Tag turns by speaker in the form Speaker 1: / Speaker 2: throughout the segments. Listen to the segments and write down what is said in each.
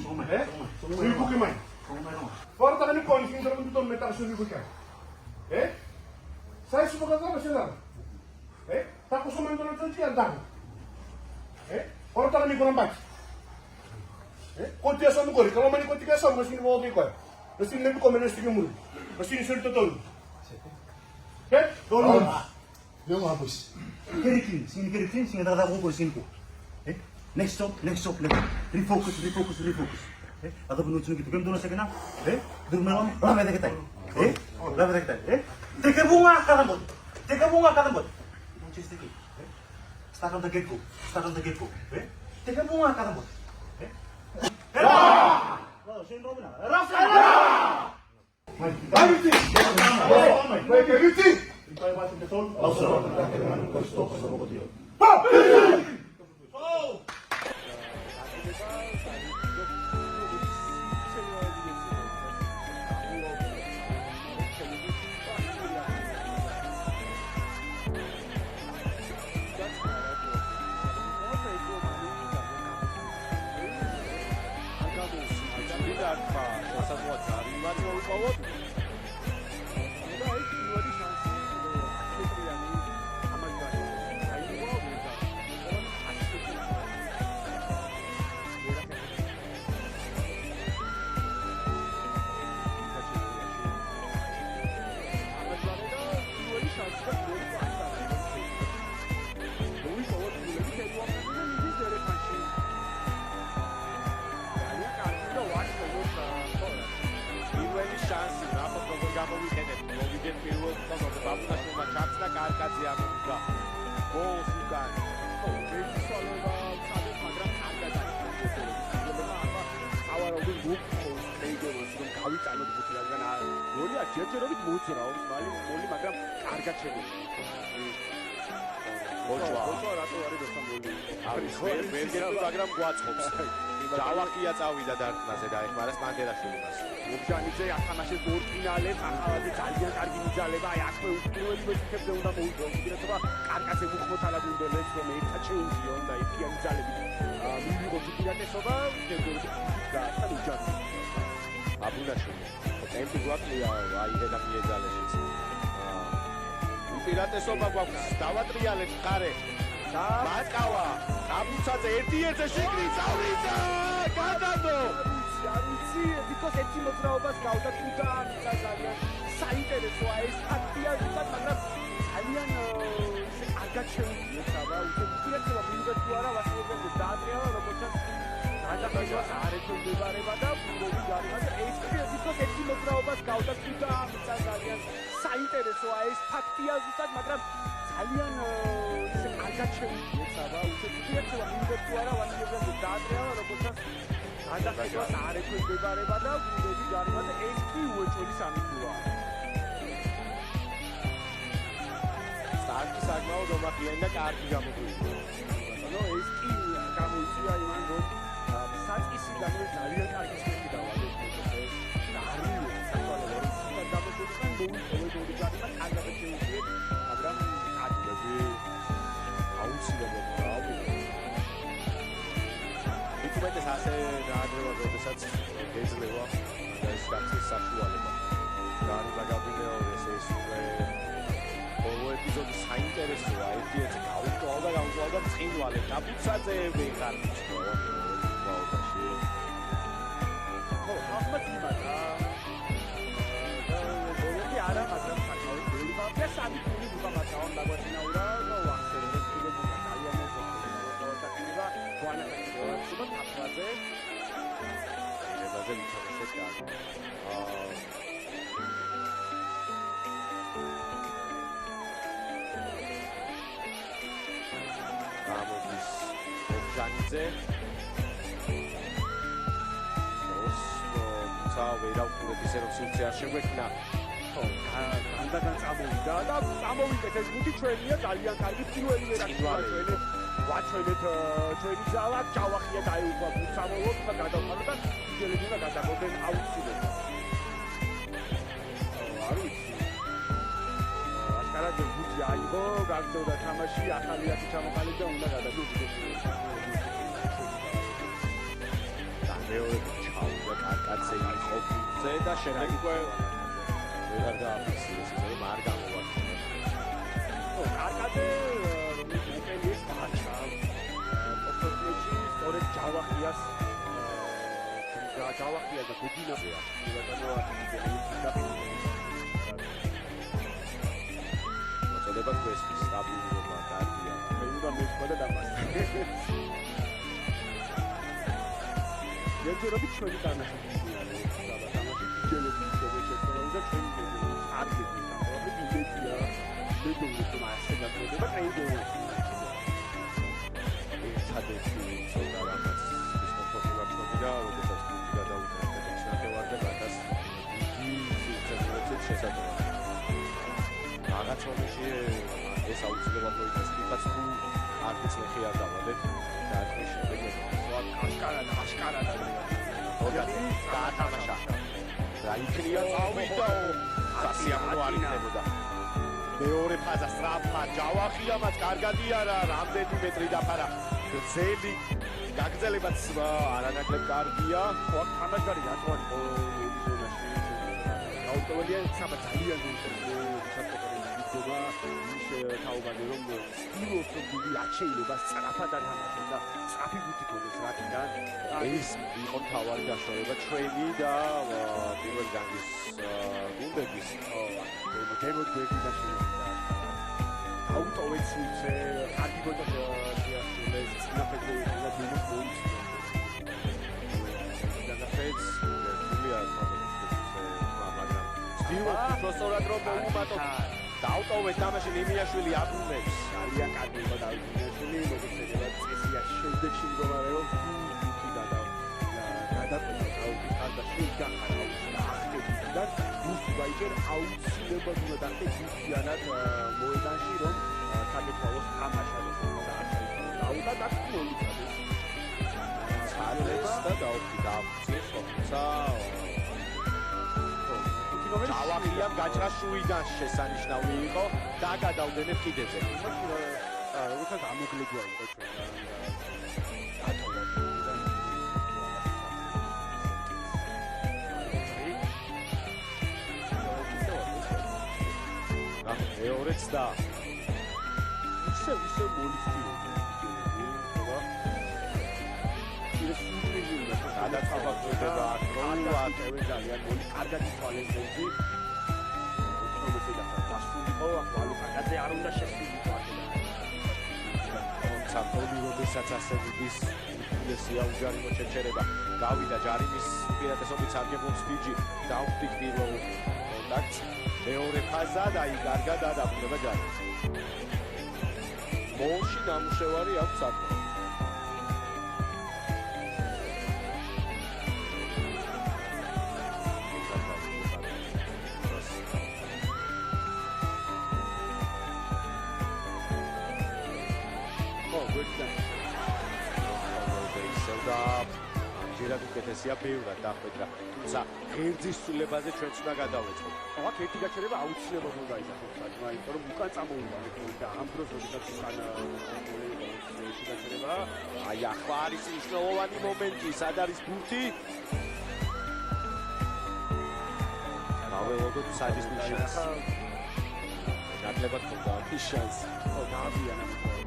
Speaker 1: Ribuki mai. Porta ni con fin dalam tu metal ribuki. Saya suka kata saudara. Tak usah main dalam cuci anda. Porta ni kurang baik. Kau dia sama kau. Kalau mana kau tiga sama mesin bawa kau. Mesin lebih kau mesin tiga mulu. Mesin sulit betul. Tolong.
Speaker 2: Yang habis.
Speaker 3: Sini keriting, sini tak tahu sini ko. Next stop, refocus. Atau penuh gitu kan dulu saya kenal. Dulu malam, lama kita. Tiga bunga kata bot. Macam sedikit. Start on the get go. Tiga bunga kata bot. Wow, sini robo na.
Speaker 4: ჯავახია წავიდა დარტყმაზე და ეხმარეს მანდელაშვილი მას.
Speaker 5: მოგჯანიძე ათამაშეს ორ ფინალებს, ახალადი ძალიან კარგი მიძალება, აი აქვე პირველი მეთქებზე უნდა მოიგოს. უპირატესობა კარკაცე მუხმოთალად უნდელებს, რომ ერთად შეუძლიონ და ერთიანი ძალებით მიიღოს უპირატესობა, და უჯანი.
Speaker 4: აბუნაშვილი. ტემპი გვაკლია, აი და მიეძალეს. უპირატესობა გვაქვს, დავატრიალებს ხარე. მაკავა აბუცაძე ერთ-ერთზე შიგნით წავიდა გადადო
Speaker 5: არიცი because ერთი მოძრაობას გავდაკიდა ძალიან საინტერესოა ეს ფაქტია ზუსტად მაგრამ ძალიან კარგად შეუძლია უპირატესობა მინდა თუ არა ვასილობენ დაადრეალა როგორც გადახედავს არ ეთმობება და გული გარება და ეს because ერთი მოძრაობას გავდაკიდა ძალიან საინტერესოა ეს ფაქტია ზუსტად მაგრამ ძალიან კარგად შეუძლია და უპირატესობა მინდა თუ არა ვასილობენ დაადრეალა როგორც გადახედავს არ ეთმობება და გული გარება და ეს კი უეჭველი სამიხურა
Speaker 4: სტარტი საკმაოდ ომაყიანი და კარგი გამოგვიყვება.
Speaker 5: ანუ ეს კი გამოიწვია იმან რომ საწყისი გამოიწვია ძალიან კარგი სტილი დავადეთ ეს და არის საკვალო რომ სულ გამოგვიყვება მოუწევი გარება კარგად შეუძლია მაგრამ ადლები აუცილებლად გავიგე.
Speaker 4: იტუბეტეს ასე დაადრევა როდესაც ეძლევა და ეს კაცის საშუალება. გარება გავინეორეს ეს ბოლო ეპიზოდი საინტერესოა, ერთ-ერთი გაუკლავდა წინვალე დაბუცაძე ვეღარ მიცხოვა ბალდაში.
Speaker 5: ხო, ახმათიმადა. ბოლოდი არა, მაგრამ საკმაოდ ბევრი ბავშვია სამი ფული მოგამატავა დაგვაჩინაურა და ვახსენებ კიდე ძალიან მოგწონდა და კენება გვანაკეთებდა სულ აფრაზე.
Speaker 4: ნებაზე მიცოდეს კარგი. ამოდის ჯანიძე ვერავხურეთ ისე რომ სულცი არ შეგვექნა.
Speaker 5: ხო, განდაგან წამოვიდა და წამოვიდა ეს გუთი ჩვენია ძალიან კარგი პირველი ვერაცხვალე. ვაჩვენეთ ჩვენი ძალა, ჯავახია დაეუფლა გუცამოვოთ და გადავყარო და ძელები უნდა გადაგოდნენ აუცილებლად. არ ვიცი. ასკარად გუთი აიღო, გაგრძელდა თამაში, ახალი ათი ჩამოყალიბდა უნდა გადაგოდეს.
Speaker 4: მეორე ჩაუდა კარკაძე იყო ფუძე და შემდეგ უკვე ვეღარ დააფიქსირეს ისე რომ არ გამოვარდა.
Speaker 5: კარკაძე რომელიც დაჩა ოპორტუნიტეტი სწორედ ჯავახიას და გუგინაზეა
Speaker 4: მოწოდება ქვესის სტაბილურობა კარგია.
Speaker 5: მე უნდა მეცვა და დამასწრე. ერთერობით ჩვენი თამაში არის და თამაში ჯელები შეგვეჭერდა და ჩვენი არგი თამაში იმედია მეგობრებო მასე გაგდება კაიდოა.
Speaker 4: ერთადერთი ცოტა რამაც ის კომფორტულად ჩნდება, როდესაც გუნდი გადაუდგა ნახევარზე გადას იგი ცეცხლებს შესაძლოა. რაღაც მომენტში ეს აუცილებლად მოიწეს ფიფას თუ არც ნახი არ დავადეთ და არის შემდეგ აშკარად როდესაც გაათამაშა და იქნია წავიდა სასიამოვნო არ იქნებოდა. მეორე ფაზა სწრაფა ჯავახია მას კარგად იარა რამდენი მეტრი დაფარა გრძელი გაგრძელებაც არანაკლებ კარგია
Speaker 5: თამაშგარი ატვარი ზონაში აუტოვერია საერთოდ ძალიან თაობანი რომ სტილოს გული აჩეილება სწრაფად ათამაშოს და სწრაფი გუთი ქონდეს რაკიდან
Speaker 4: ეს იყო თავარი გაშორება ჩვენი და პირველ განგის გუნდების
Speaker 5: დემოდ გვერდიდან შეიძლება აუტოვერს უცე კარგი გოლა შეასრულეს ნაფეთე და დემოდ მოუწია
Speaker 4: და ფეც გულია მაგრამ სტილოს უბრალოდ რომ მოუმატოთ დაუტოვეთ თამაში ნიმიაშვილი აბუნებს
Speaker 5: ძალიან კარგი იყო და ნიმიაშვილი მოგეცემა წესია შემდეგში მდგომარეობს გუთი და გადაყვება აუტის ხარდა შეიგახარა და ახტებიდან გუთი ვაიჯერ აუცილებლად უნდა დახტე გუთიანად მოედანში რომ საკეთვალოს თამაშად და აუტა და მოიწადეს
Speaker 4: ცალებს და დაუხი დააფუძეს თუმცა ჯავახიამ გაჭრა შუიდან შესანიშნავი იყო და გადავდენებ კიდეზე.
Speaker 5: როდესაც ამოგლეგვა იყო ჩვენ
Speaker 4: და მეორეც და
Speaker 5: ისე მოლისტიოდა.
Speaker 4: გადაცავა ხდება
Speaker 5: აკროულად ძალიან მოდი კარგად იცვალეს ზეიმი უცნობესი და დასულიყო ვალუკაკაძე არ უნდა შესულიყო
Speaker 4: თუმცა თოდი როდესაც ასე ვიდის ულესია უჯარი მოჩერჩერება გავიდა ჯარიმის პირატესობით სარგებლობს ფიჯი დაუხდით პირველ კონტაქტს მეორე ფაზა და აი კარგად დაბრუნდება ჯარი მოლში ნამუშევარი აქვს საკმაოდ ჯერად უკეთესია ბევრად დახვედრა თუმცა ღერძის ცვლილებაზე ჩვენც უნდა გადავეწყოთ
Speaker 5: აქ ერთი გაჩერება აუცილებლად უნდა გაიზარდოს საერთოდ იმიტომ რომ უკან წამოუვალი და ამ დროს როდესაც უკან გაჩერება
Speaker 4: აი ახლა არის მნიშვნელოვანი მომენტი სად არის ბურთი დაველოდოთ სადის ნიშანს ნაკლებად ხონდა ის შანსი
Speaker 5: დავიან ამ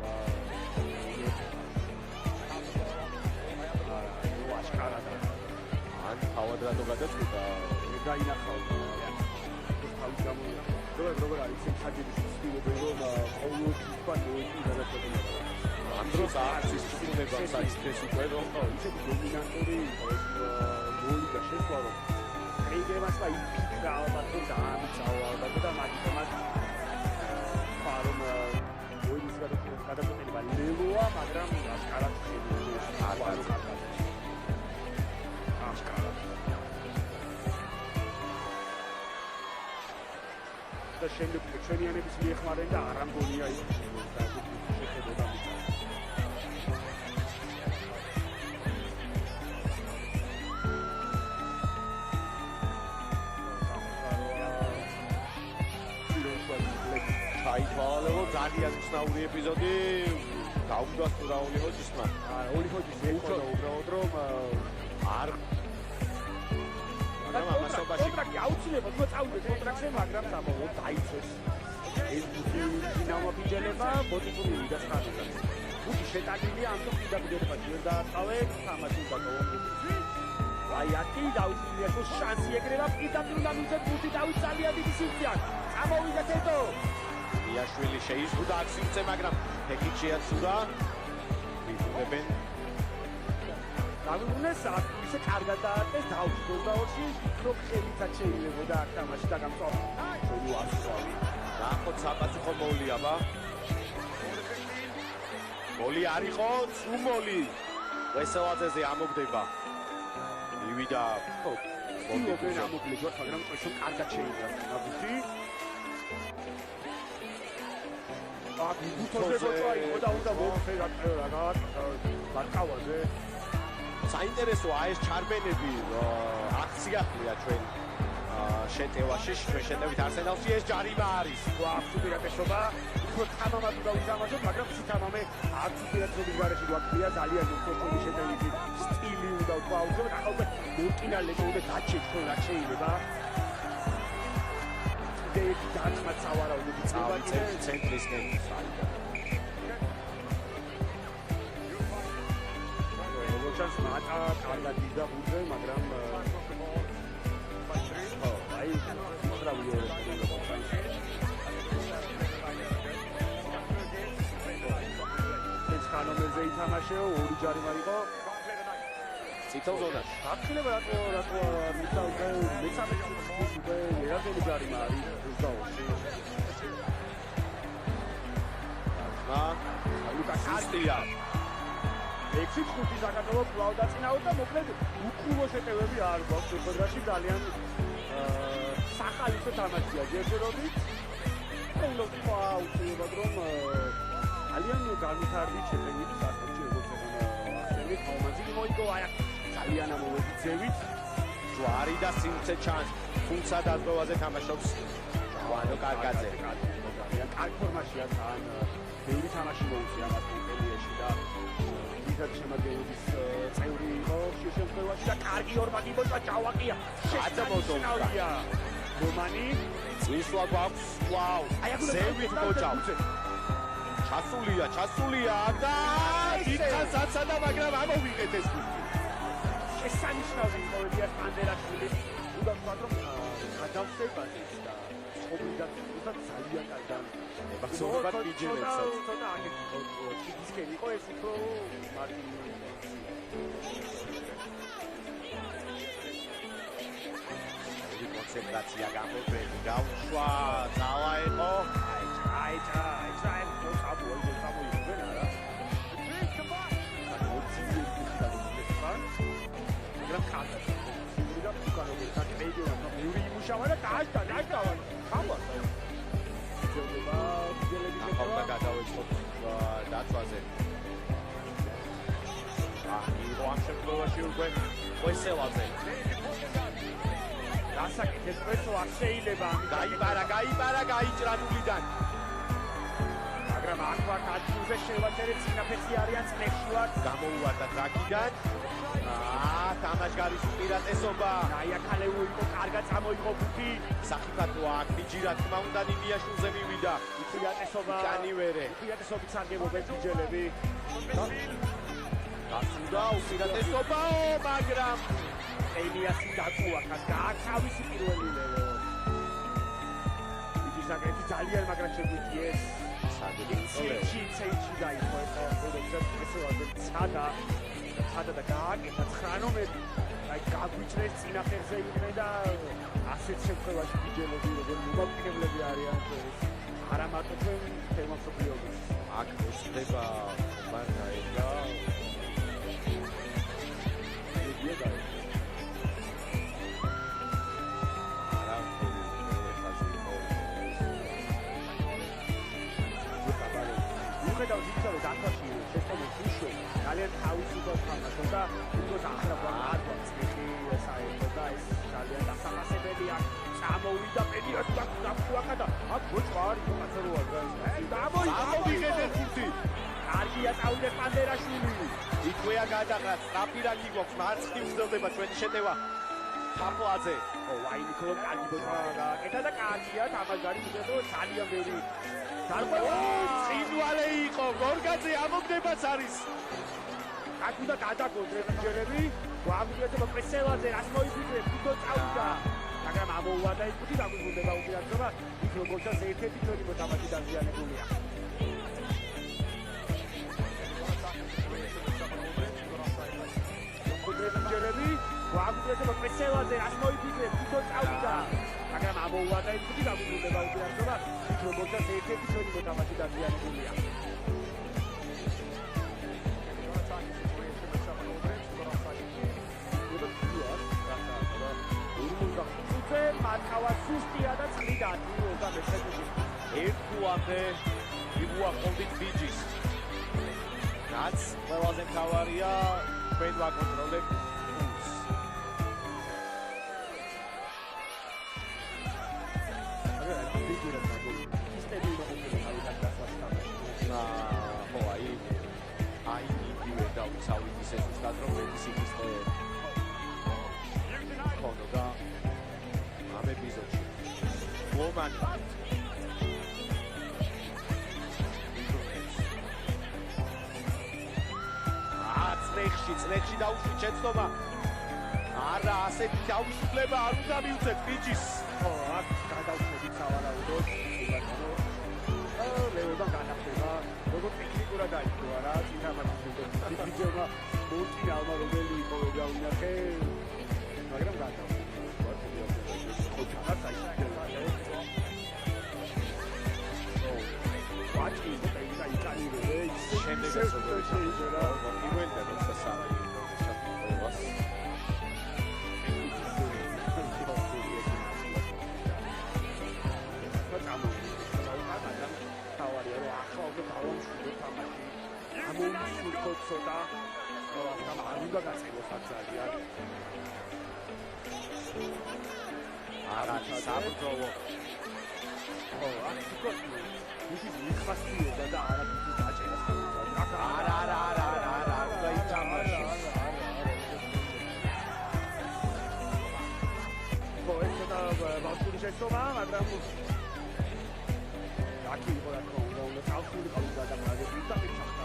Speaker 4: ან თავად რატო გადაწყვიტა
Speaker 5: გაინახავდა თავის გამოია როგორ არის ეს საჯების სტილები რომ ყოველთვის თქვენ მოიწი გადაწყვეტილება
Speaker 4: ამ დროს არის ის ცნება საერთოდ უკვე რომ
Speaker 5: ისეთი დომინანტური მოლიდა შესვლა რომ ეიგებას და იფიქრა ალბათ რომ დაამიწავა ალბათ და მაგიტომაც ფარომ მოიდის გადაწყვეტილება ლელოა მაგრამ აშკარად შეგვიძლია და შემდეგ ჩვენიანების მიეხმარენ და არ ამგონია ის შეხედება მიწა.
Speaker 4: ჩაითვალებო ძალიან უცნაური ეპიზოდი გაუგდას თუ რაული ჰოჯისმა
Speaker 5: ორი ჰოჯის ეკო და უბრალოდ რომ
Speaker 4: არ
Speaker 5: აუცილებლად თუ წავიდეს კონტრაქტზე, მაგრამ საბოლოოდ დაიცეს. ეს ბუთი დინამოფიჯელება მოტივური და ხარდა. ბუთი შეტანილი ამ თუ პირდაპირებაში ვერ დააწყავე, თამაში დაგავო. აი აკი დაუშვია თუ შანსი ეგრევა პირდაპირ უნდა მივიდეს ბუთი დავით ძალიან დიდი სიძია. წამოვიდა თეთო.
Speaker 4: იაშვილი შეიზღუდა აქ სივრცე, მაგრამ ფეკიჩი აცურა. ვიძებენ
Speaker 5: დაგვიბრუნეს ისე კარგად დაარტყეს დაუშვოს და ორში უფრო ხელითაც შეიძლებოდა აქ თამაში დაგამწვა. ჩვენი ასწავი.
Speaker 4: ნახოთ საპასუხო მოვლია ბა. მოლი არ იყო, სუმოლი. ვესელაძეზე ამოგდება. მივიდა
Speaker 5: მოვიდნენ ამოგლეჯოთ, მაგრამ პრესო კარგად შეიძლება ნაბუთი. აქ ბუთოზე გოწვა იყო და უნდა მოვხერათ რაღაც ბარკავაზე.
Speaker 4: საინტერესოა ეს ჩარბენები აქცია ხია ჩვენ შეტევაში, ჩვენ შეტევით არსენალში ეს ჯარიმა არის.
Speaker 5: გვაქვს უპირატესობა, უფრო თამამად უნდა ვითამაშოთ, მაგრამ სითამამე არც უპირატესობის გარეშე გვაქვს ძალიან უცხოური შეტევითი სტილი უნდა ვთვალოთ, ახლა მოკინალე უნდა დაჩექო რა შეიძლება. დეიქ დაწყმა სავარაუდოდ
Speaker 4: წავიწე ცენტრისკენ სალიდა.
Speaker 5: როგორც მატა კარგად იდა ბუძე, მაგრამ აი უძრავი ეს ხანომერზე ითამაშეო, ორი ჯარიმა იყო.
Speaker 4: წითელ ზონაში.
Speaker 5: გახილება რატო მისავდა მეცამე უკვე ერაგელი ჯარიმა არის 22-ში.
Speaker 4: ლუკასისტია.
Speaker 5: 6-5 საქართველოს კვლავ დაწინაურდა და მოკლედ უკრუო შეტევები არ გვაქვს შეხვედრაში ძალიან სახალისო თამაშია ჯერჯერობით. პრინციპი აუცილებლად რომ ძალიან განვითარდი ჩემპიონატის სასწრაფო როგორც ახსენეთ, მომაძილი მოიგო აი ძალიან ამოვეძებით.
Speaker 4: ჯვარი და სიმცე ჩანს. თუმცა დაზღვევაზე თამაშობს ჯვანო კარგაძე.
Speaker 5: ძალიან კარგ ფორმაშია თან. ბევრი თამაში მოუწია მას პელიაში და ისეთ შემადგენლობის წევრი იყო შემთხვევაში და კარგი ორმაგი მოწვა ჯავაკია. შეჭამოდია. რომანი
Speaker 4: წვისლა გვაქვს. ვაუ. ზევით მოჭავს. ჩასულია და დიდხანს აცადა, მაგრამ ამოვიღეთ ეს გუნდი.
Speaker 5: შესანიშნავი მოედია პანდერაშვილი. უნდა ვთქვათ რომ გადავსებაზე და ყოველდღე უბრალოდ ძალიან კარგად
Speaker 4: ებახსოვებათ ბიჯერებსაც.
Speaker 5: ცოტა აგეთი ჩიქისკენ იყო ეს უფრო მარტინი.
Speaker 4: კონცენტრაცია გამოგვენი გაუშვა, ძალა იყო.
Speaker 5: აი მოწამოიგენ არა. მაგრამ ხალხი და უკანონო საკითხია და მეორე იმუშავა და დააშკავა. ხავა. შეიძლება ძელები
Speaker 4: ახალ გადავეწყოთ დაწვაზე. იყო ამ შემთხვევაში უკვე ვესელაძე.
Speaker 5: გასაკეთეს პრესო არ შეიძლება
Speaker 4: გაიპარა გაიჭრა ნულიდან.
Speaker 5: მაგრამ აქვა კაცუზე შევაწერეთ წინაფეხი არიან წნეხში ვარ.
Speaker 4: გამოუვარდა ტრაკიდან. თამაშგარის უპირატესობა.
Speaker 5: აი ახალეუ იყო კარგად წამოიღო ბუთი.
Speaker 4: სახიფათოა აქ მიჯირა თქმა უნდა ნინიაშვილზე მივიდა.
Speaker 5: უპირატესობა.
Speaker 4: კანივერე.
Speaker 5: უპირატესობით სარგებლობენ ბიჯელები.
Speaker 4: გასულა უპირატესობაო, მაგრამ
Speaker 5: ელიასი დაკუა თავისი პირველი ლევო. იგი საკრეთი ძალიან მაგრამ შეგვიძიეს. ცეჩი დაიხო ეს ცადა და გააკეთა 19 აი გაგვიჭრეს წინაფერზე იყვნენ და ასეთ შემთხვევაში ბიჯელები როგორ მოგაკინებლები არიან არა მარტო ჩვენ თემასოფიობის
Speaker 4: აქ ხდება ბარდაება
Speaker 5: ხედავ ძიძარო დაფაში შეცდომის უშო ძალიან თავისუფლად თამაშობდა უფრო ახრაბა არ გვაქვს საერთო და ეს ძალიან დასახასებელია წამოვიდა პედიას დაფუაკა და აქ გოჭვა არის კაცროა
Speaker 4: გამოვიღეთ ხუთი
Speaker 5: კარგია წავიდეს პანდერაშვილი
Speaker 4: იქვეა გადაყრა სტრაფირაკი გვაქვს მარცხი უძელდება ჩვენი შეტევა თაფლაძე.
Speaker 5: ვაინიკო კარგი ბოჭა ეკეთა და კარგია თამაშგარი მიდეო ძალიან ბევრი დარღვევა
Speaker 4: წინვალე იყო გორგაძე ამოგდებას არის.
Speaker 5: აქ უნდა გადაგონდეს ჯერები გვამიგეთება პრესელაძე რას მოიფიქრე თვითონ წავიდა მაგრამ ამოუვადა ის ხუთი დაგვიგუნდება უპირატესობა ის როგორც ერთ-ერთი თველი მოთამაშე დაზიანებულია ჯერები გვამიგეთება პრესელაძე რას მოიფიქრე თვითონ წავიდა მაგრამ ამოუვადა ის ხუთი დაგვიგუნდება უპირატესობა ის როგორც ერთ-ერთი თველი მოთამაშე დაზიანებულია მარტავა სუსტია და წლიდა და მეთქე
Speaker 4: ერთუამდე იგუახონდით ბიჯის. რაც ყველაზე მთავარია ჩვენ ვაკონტროლებთ პულს. ხო აი იგივე დავიცავით ისე ზუსტად რომ სიკისტე ქონოდა ამ ეპიზოდში ლომანი წლეხში დაუშვით შეცდომა არა ასეთი თავისუფლება არ უნდა მივცეთ ბიჯის
Speaker 5: ხო აქ გადავშვებით სავარაუდოდ ლეოდან განახდება როგორ ტექნიკურად აიწყო რა თამაში ბიჯომა მოუწიალმა რომელი იყო გავინახე მაგრამ გადავშვით ვაჭი და იტალიური
Speaker 4: შემდეგ ესოდება პირველ და 23 ჩატყობას არა საბრძოლო
Speaker 5: ის მიხასიება და არაფერი დაჭერა.
Speaker 4: არა, უნდა ითამაშოს.
Speaker 5: ხო, ეს და ბავშვი შეცდომა, მაგრამ აქ იყო რა თქმა უნდა, წავსული ყავი გადამაგები და მიჩახდა.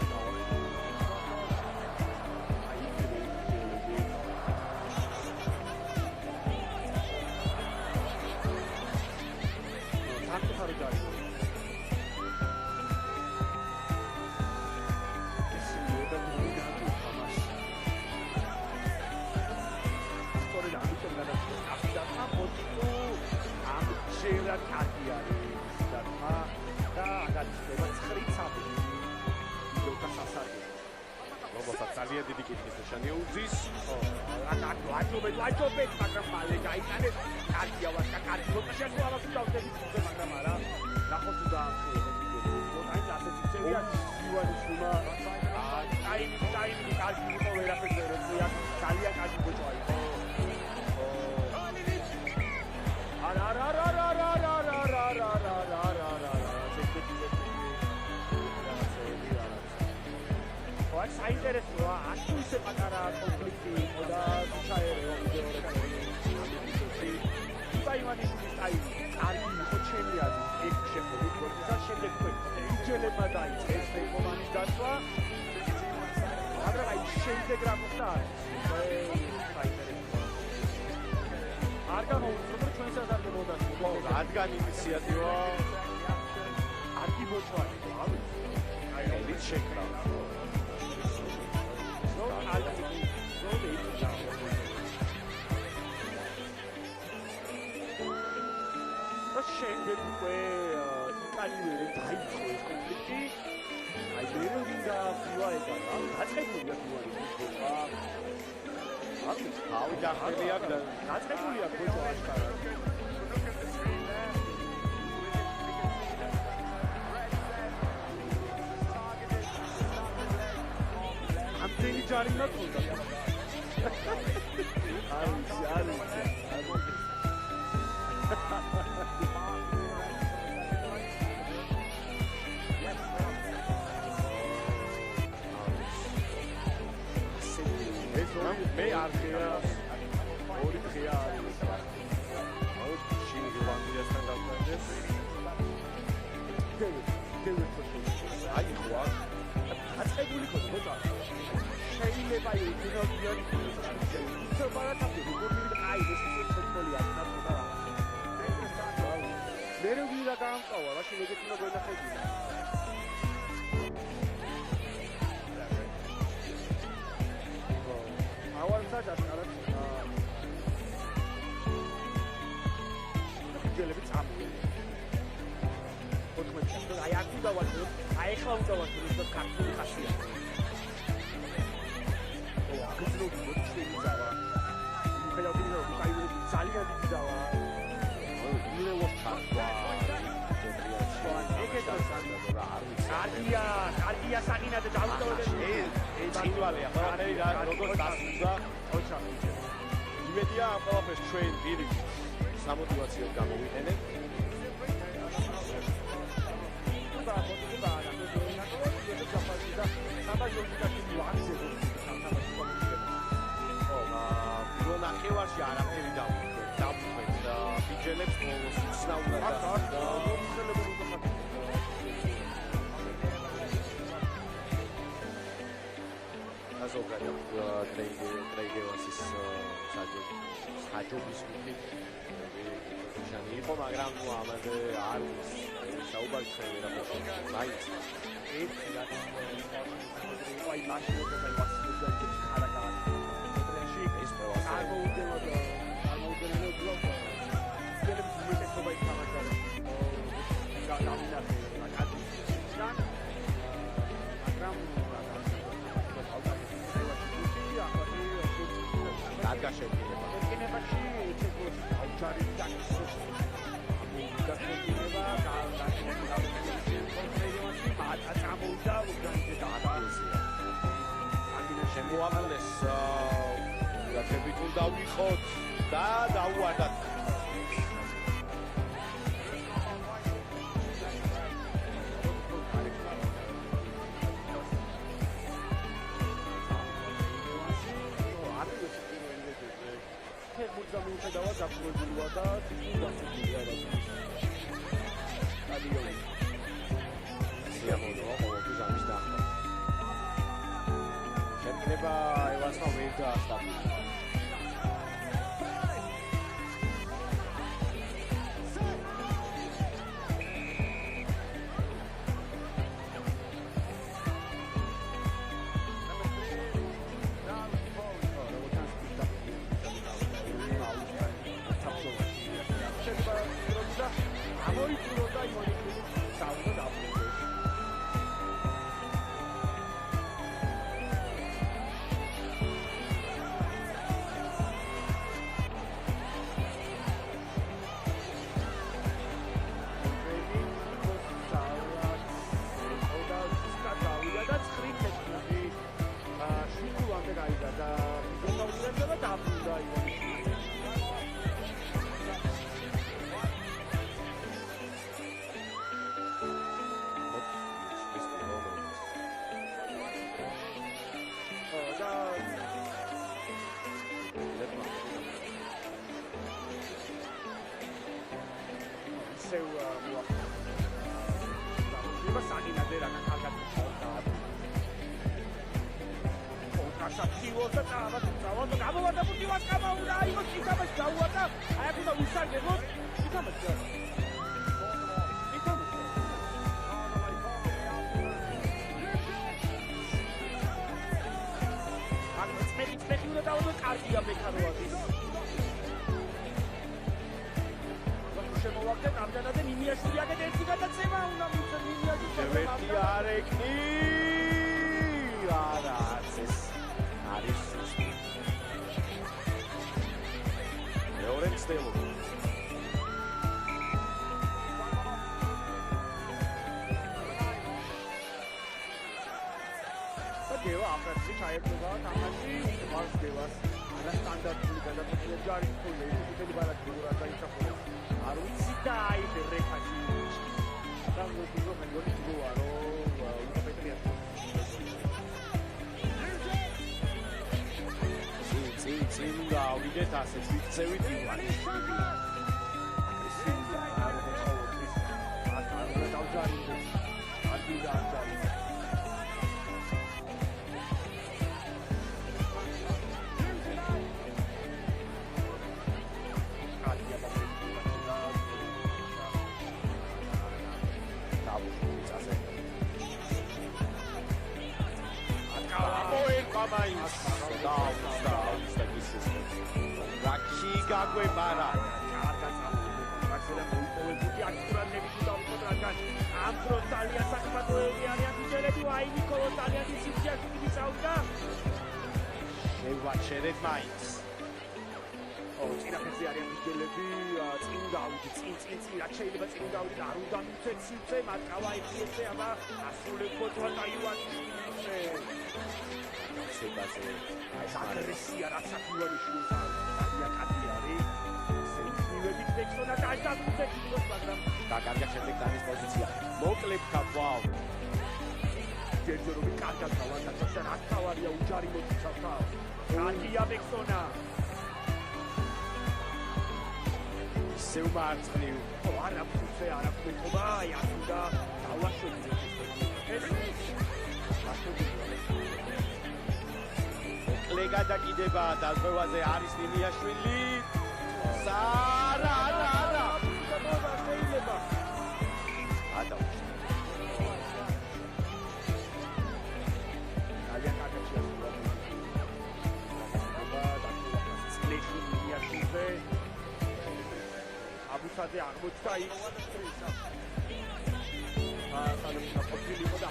Speaker 4: ძალიან დიდი კითხვის ნიშანი უძის.
Speaker 5: ვაჯობეთ, მაგრამ მალე გაიტანეს. კარგია ვასკა, კარგი მოწესია ყველა დავდები თქო, მაგრამ არა. ნახოთ თუ დაახერხეთ. აი ასეთი წევია ივანის უმა. აი კარგი იყო ვერაფერზე როცა ძალიან კარგი ბოჭა იყო. What's საინტერესოა, ასუ ისე პატარა კონფლიქტი იყო და ჩაერევა ვიდეოებში. ივანიშვილის ტაიმი კარგი იყო ჩემი აზრით, ეს შეფერდი გორგიზა შემდეგ იჯელებმა დაიწყეს ფეიმოვანის დაცვა. მაგრამ აი შემდეგ რა მოხდა? საინტერესოა. არ გამოუცხო ჩვენსაც არ გამოდასმო.
Speaker 4: რადგან ინიციატივა
Speaker 5: არგი ბოჭვა იყო,
Speaker 4: აი ეს შეკრა.
Speaker 5: შემდეგ უკვე იტალიური დაიწყო ეს კონფლიქტი. აი ბერლინდა ფიუაება და დაწყებულია ფიუარის ბოჭა.
Speaker 4: ავი დახრილია და
Speaker 5: დაწყებულია ბოჭა აშკარა. ამდენი ჯარი მაქონდა.
Speaker 4: მე არ ხია ორი ხია
Speaker 5: აი ფინალიან შეგვიძლია როგორი აი ეს ფოტოლია ნაცოდა რა მე რო ვიდა გამწავა რა შეიძლება უნდა გვენახებინა ავანსა ჯასკარად გელები წამი 14 წელი აი აქ დავაჭრე აი ახლა დავაჭრე ეს ქართული ხასია ო აგზნო მოჩვენი დავა ხელავდინა უკაივე ძალიან დიდი დავა მილევოს ჩარგვა კარგია საგინადა დავუტოვებდი
Speaker 4: წინვალეა ყველაფერი რა როგორც დასულა
Speaker 5: ოჩა
Speaker 4: იმედია ამ ყველაფერს ჩვენ დიდი სამოტივაციოდ გამოვიყენებთ ნახევარში არაფერი დავუშვეთ და ბიჯელებს უცნაურად საზოგადოებრივ ტრეიდერების საჯობის მითით შანი იყო მაგრამ ნუ ამაზე არ საუბარი შეიძლება მაინც
Speaker 5: ერთი რაც აი მაშინებდა ვასილია ხარაგა
Speaker 4: ეს პროვასი
Speaker 5: აღმოუდგენელი ბლოკი გელებს მიტესობა იქნება გამინახე მაგრამ
Speaker 4: დაგაშენდება
Speaker 5: ექნებაში ცეკვოს აუჩარი დაგისოს გასწრება გააკეთება კონტროლში მათაცამოვიდა უგანზე დააბალზია
Speaker 4: შემოავლეს გაკეთებით უნდა ვიყოთ და დაუვადათ
Speaker 5: მუზამუნდავა დაფუძნებულია და თვითდასრულია რა. ადიო.
Speaker 4: სიამოვნო ყოველთვის ამის დახმა. შექმნება ევასმა ვერ დაასტაბილა. კი გაგვეპარა.
Speaker 5: კარგად წამოიყვება მაგაზე და მოიპოვებული აქტურანები თუ დავუყოთ რადგან ამ დროს ძალიან საკმაყოფილოები არიან ბიჭერები. აი ნიკოლო ძალიან სიცოცხლე წავიდა.
Speaker 4: შევაჩერეთ მაინც.
Speaker 5: წინაფერზე არიან ბიჭერები, წინ გავიდით, წინ რა შეიძლება წინ გავიდით, არ უნდა მიცეთ სიცოცხლე, მათკავა ექიეთზე, აბა ასრულებთ ტაივანში.
Speaker 4: შეგაზე
Speaker 5: აი აგრესია რაც აკუანიშვილს არის კატი არის. სენსივებით დექსონა დაჟდაბუზე კიდოს, მაგრამ
Speaker 4: დაკარგა შემდეგ დანის პოზიცია. მოკლებდა ვაუ.
Speaker 5: ჯერჯერობით კარგად გავანტაჟა, რა თავარია უჯარი მოწიწავდა. კარგია ბექსონა.
Speaker 4: ისევ მარცხნივ.
Speaker 5: არა ფუძე არა ფუძობა, აი ახლა დავაშვებდი ეს.
Speaker 4: მოკლე გადაკიდება დაზღვევაზე არის ნინიაშვილი. არა.
Speaker 5: შეიძლება.
Speaker 4: ადაუშ.
Speaker 5: ძალიან კარგად შეასრულა. სკლეში ნინიაშვილზე. აბუსაძე აღმოჩნდა იქ. სანამ ყოფილიყო და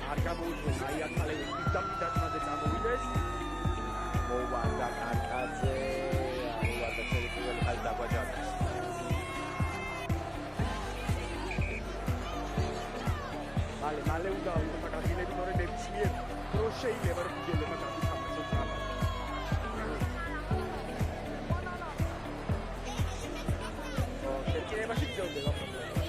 Speaker 5: არ გამოუწვია აი ახალი პირდაპირ წამოვიდეს.
Speaker 4: მოვარდა კარკაძე, ვარდა ტელეფონი ხალ დაგვაჯარდეს.
Speaker 5: მალე უნდა მაგალითად მორე ნებისმიერ დრო შეიძლება რომ გილებმა გამithamasos აბა. შეკრებაში გძელდება პრობლემა.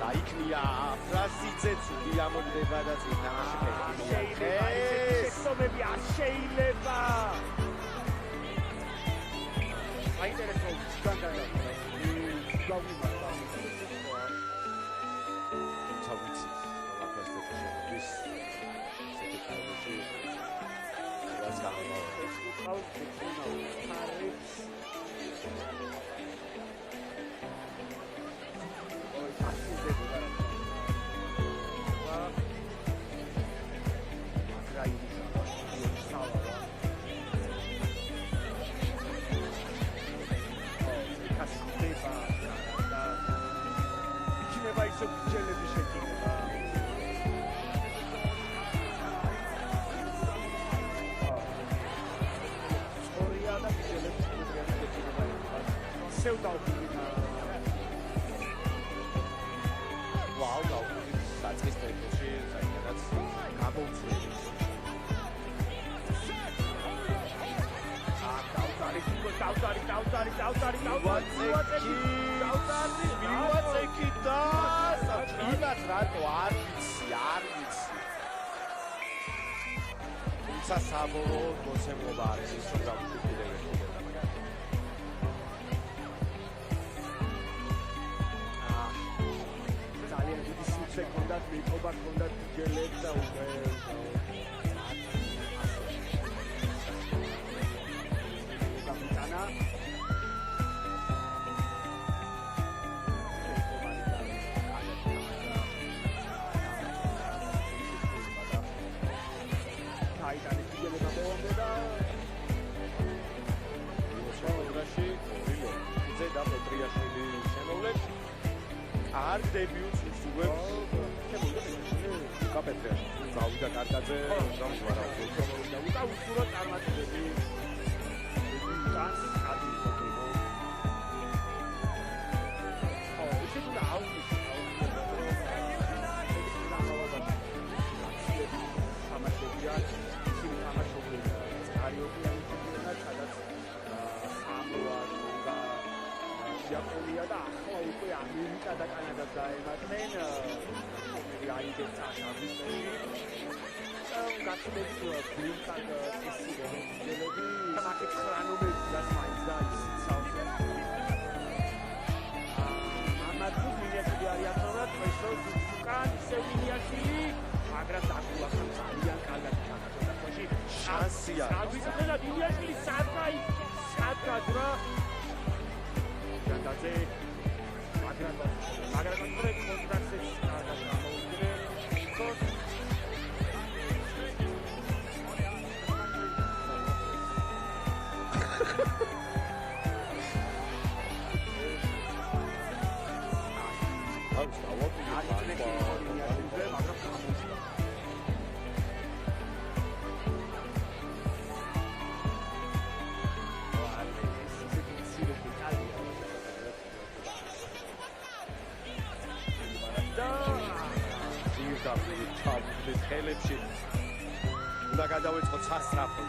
Speaker 4: დაიქნია ფრაზიძეც დიამონდება და წინაშე
Speaker 5: შექსობები არ შეიძლება. საინტერესო განგანა. გავიმართა.
Speaker 4: თავიცი ლაპასტეკი შედის. სიტუაციაში რაც გამოვა.
Speaker 5: ყავს ფიქრობ არის.
Speaker 4: ვაუ, საწყის ტემპოში საერთოდ გამოუწვევს. დავწარი და იმათ რატო არ ვიცი. თუმცა საბოლოოდ მოსემობა არის ის რომ გავუშვებდები.
Speaker 5: ძალიან დიდი სიცხე ჰქონდათ, მიტყობა ჰქონდათ ბიჭელებს და უკვე
Speaker 4: არ დებიუტს უსურვებს კაპეტრია წავიდა კარკაძე გამგვარავს
Speaker 5: და უსურო წარმატებები განს კარგი იყო ისე თუ აუდის სამაშებია ისინი თამაშობდნენ არიოკიანი ჩემპიონატ სადაც სამოა და იაპონია და ახლა უკვე ამერიკა და კანადა დაემატნენ რაიდერ წარსავში გაცილებით ბლინკად ისინები თამაში ქრანომები და მაინც და ისიც ამათი მინიატირი არიან თორად პრესოს უკან სევინიაში მაგრამ დაგუახან ძალიან კარგად თამაშობდა
Speaker 4: შანსია.
Speaker 5: აგვიწევდა დილიაშვილის სადგაზრა განდაზე მაგრამ კონტრაქტი კონტრაქტის გამოუდგნენ
Speaker 4: ხელებში უნდა გადავეწყოთ სასწრაფო.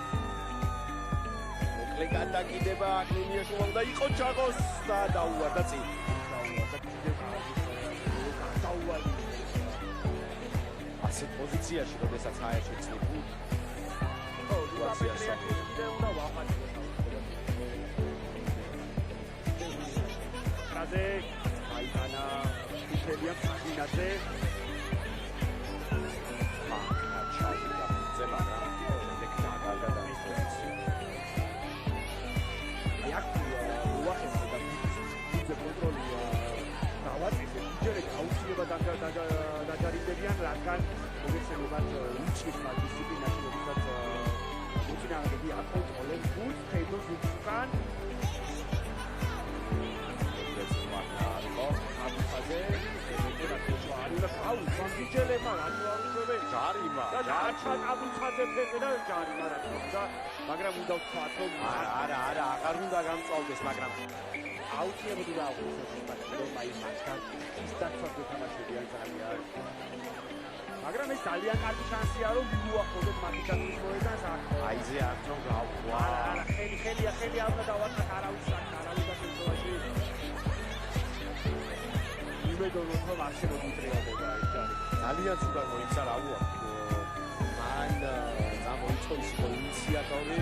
Speaker 4: მოკლე გადაკიდება აკნინიაში უნდა იყო ჩაღოს და დაუვარდა წინ. ასეთ პოზიციაში, როდესაც აერჩი წილი. სიტუაციას
Speaker 5: უნდა ვახატო. აზე აიტანა თელია ფინაზე დაჯარიმდებიან, რადგან მოგეხსენებათ უჩის დისციპლინაში, როდესაც მოწინააღმდეგე აკონტროლებს გულს, ხედავს უკან. მაგრამ უნდა ვთქვათ, რომ
Speaker 4: არა, აღარ უნდა გამწვალდეს, მაგრამ
Speaker 5: აუცილებლად აუცილებლად რომ აი მასთან ის დაცვა გეთამაშებიან ძალიან. მაგრამ ეს ძალიან კარგი შანსია რომ მიუახლოვდეთ მათი მოედანს აქ.
Speaker 4: აიზე არ თქო გავა.
Speaker 5: არა, ხელი არ უნდა დავატყა არავის და შემთხვევაში. იმედოვნოთ რომ ასე მოგიწრიალდება ეს ჯარი.
Speaker 4: ძალიან ცუდად მოიცა რა უახლო. მან გამოიწვია ის ინიციატორი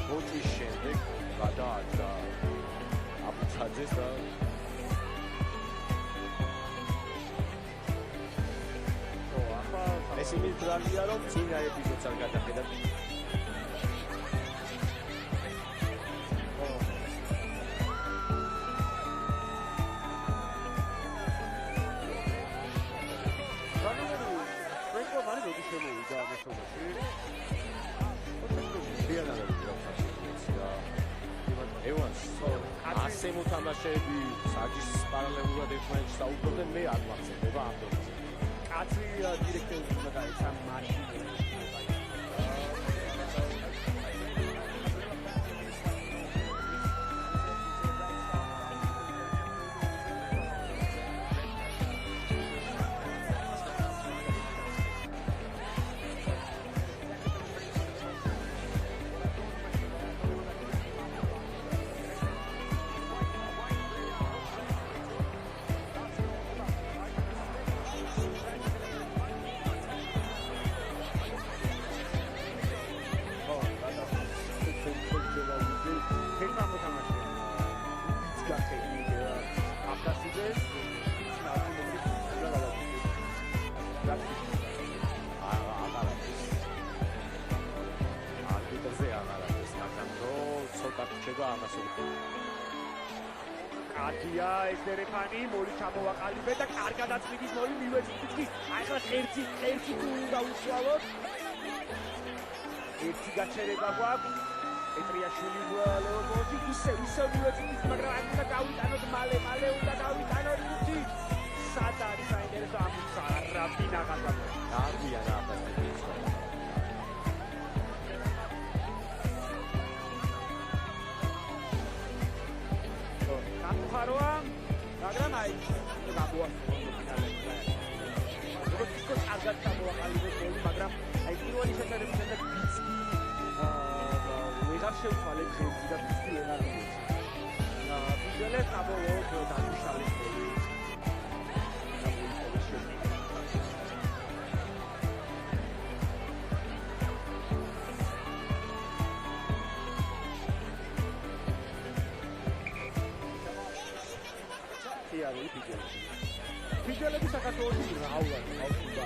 Speaker 4: მოჭის შემდეგ გადააჭრა აბუცაძეს და ეს იმის ბრალია რომ წინა ეპიზოდს არ გადახედათ.
Speaker 5: შემოვიდა ამასობაში.
Speaker 4: ევანს ასე მოთამაშეები საჯის პარალელურად ერთმანეთს დაუბრუნდნენ, მე არ მახსენდება ამ დროზე.
Speaker 5: კაცი დირექტორი უნდა გაიცა მაშინ. კაცია ეს დერეფანი მოლი ჩამოვაყალიბე და კარგადაც მიდის მოლი მივეწვით. აი ხა ერთი თუ დაუშვალოთ. ერთი გაჩერება გვაქვს. პეტრიაშვილი ლეოპოლდი ისე მივეწვით, მაგრამ არ უნდა გავიტანოთ მალე უნდა გავიტანოთ თი. სად არის საინტერესო ამის არაფინ აღარ
Speaker 4: დარბია რა ფასტის.
Speaker 5: ხაროა, მაგრამ აი გამოასწრო ფინალებში. როგორც ის კარგად ჩამოაყალიბეს გოლი, მაგრამ აი პირველი შეჩერების შემდეგ ბიცკი ვეღარ შეუცვალეთ ხელში და ბიცკი ვეღარ მიეცა. ბიძელეს საბოლოოდ დაგუშალეს გოლი. ფიჯელები საქართველოში რაულად ავსუდა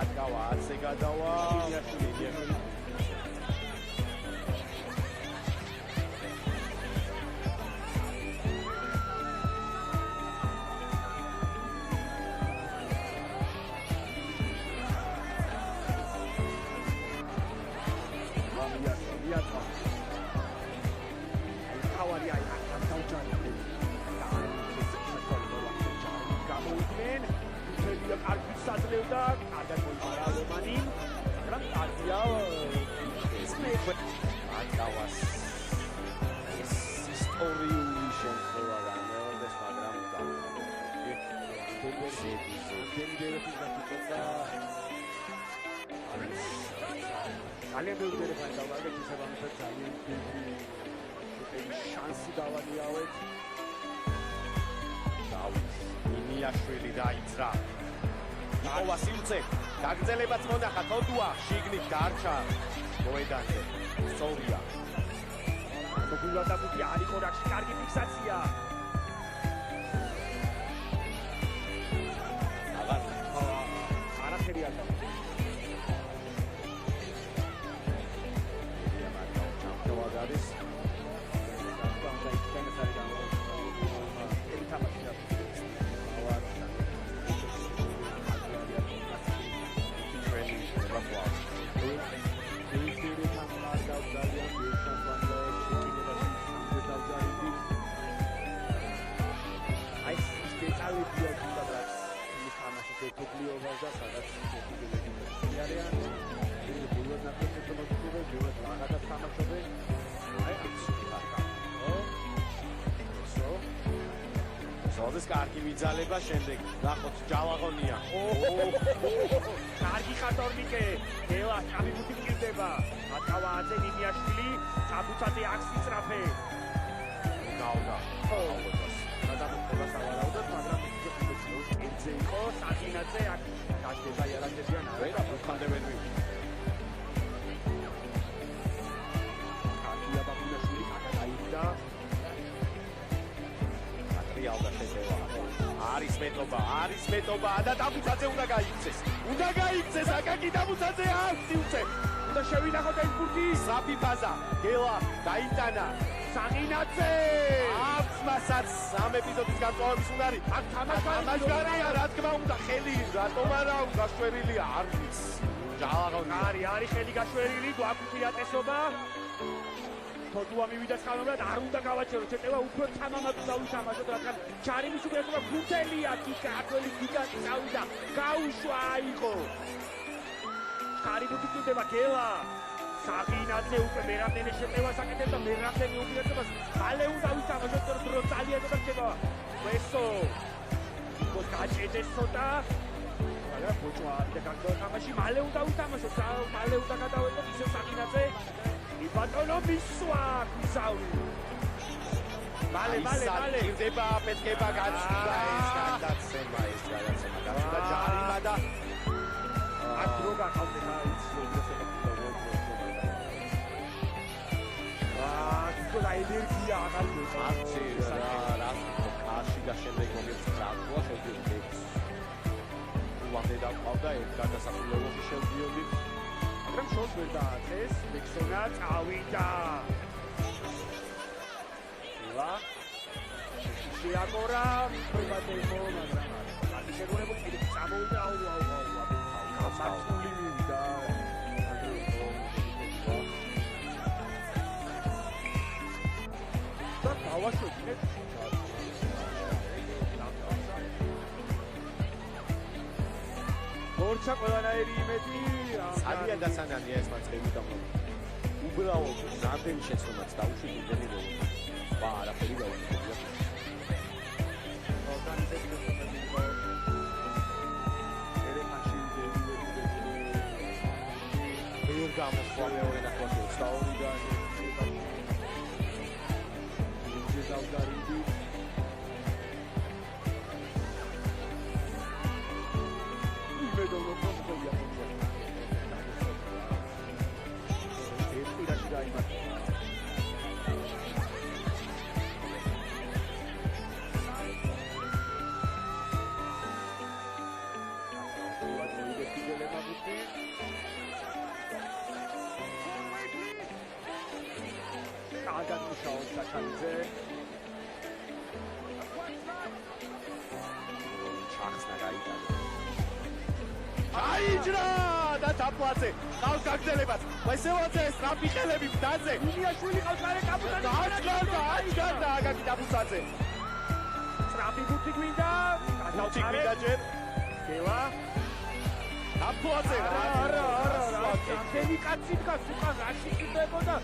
Speaker 4: ატკავა 10-ზე გადავა. ძალიან ბევრი დერეფანი დავაგეთ ისევ ამასაც ძალიან დიდი შანსი დავადიავეთ. დავით ინიაშვილი დაიძრა. ნავა სიუცე გაგრძელებაც მონახა თოდუა შიგნით დარჩა მოედანზე. სწორია. გულადაბუდი არ იყო რაში კარგი ფიქსაცია. არაფერი არ დავა. არის ზოდეს კარგი ვიძალება შემდეგ ნახოთ ჯავაღონია. კარგი ხატორნიკე გელა კამიბუთი მკირდება. ატკავა აძე ნინიაშვილი საბუცაძე აქსი სწრაფე გავდა. გადამოწყდა სავარაუდოდ მაგრამ ეძე იყო საგინაძე აქ დაждდება იარაღებიან არა მოხანდებები. კარგია ბაბუნაშვილი გადაიჭდა. ალდა შეევა. არის მეტობა და დაბუცაძე უნდა გაიქცეს. აკაკი დაბუცაძე არციუცე. უნდა შევინახოთ ეს ბურთი. საფი ფაზა. გელა დაიტანა. საგინაძე. აქვს მასაც ამ ეპიზოდის განწყობების უნარი. აქ თამაშგარია რა თქმა უნდა ხელი რატომ არა გაშვერილია არ ვიცი. ჯავაღონი არის ხელი გაშვერილი გვაქვს უპირატესობა. თოდუა მივიდა ხანურად არ უნდა გავაჩეროთ შეტევა უფრო თამამად დავიშამაშოთ რადგან ჩარიმის უპირატესობა გუნდელია ქართველი გიგანტი წავიდა გაუშვა აიღო ხარიბუთი გუნდება გელა საგინაძე უკვე მერამდენე შეტევას აკეთებდა მერამდენე უპირატესობას მალე უნდა ვისამაშოთ დრო ძალიან დაგჭება ესო იქოს გაჭედეს ცოტა არა ბოჭო არ დაგაგდო თამაში მალე უნდა ვისამაშოთ მალე უნდა გადავედოთ ისევ საგინაძე ბატონო მისვა გზავრი მალე გირდება პეთკება გაჩნდა ეს გადაცემა გაჩნდა ჯარიმა და აქ დრო გახავდა ის ენერგია აღარ მოწონს რა კაში და შემდეგ მომეწრა შეგვიძლია უამდე დაყავდა ერთ გადასახულებაში შევდიოდით მაგრამ შორს ვერ დააწეს ლექსონა წავიდა ლა შეაგორა პრიბატემო მაგრამ არ შეგონებულ კიდე წამოვიდა აუ გასართული მივიდა და დავაშვებინეთ ორჩა ყველანაირი იმედი ძალიან დასანანია ეს მაცხები და უბრალოდ რამდენი შეცდომაც დაუშვით იმდენი რომ ბა არაფერი გაუშვებია ვერ გამოსვლა მეორე ნახვაში 22-დან ინჯი დავდარიდი იმედოვნო პროფესია ეს პირაში დაიმართა
Speaker 5: ხანძე
Speaker 4: ჩახსნა გაიტანა აიჯრა და დაფლაზე ყავს გაგრძელებაც ესევაძე სწრაფი ხელები მდაზე
Speaker 5: ინიაშვილი ყავს გარე კაპიტანი
Speaker 4: აიჯრა აგაკი დაფუსაძე
Speaker 5: სწრაფი ბუთი გვინდა
Speaker 4: ნაუთი გვინდა ჯერ გელა დაფლაზე
Speaker 5: არა ამდენი კაცი დგას უკან რაში კიდებოდა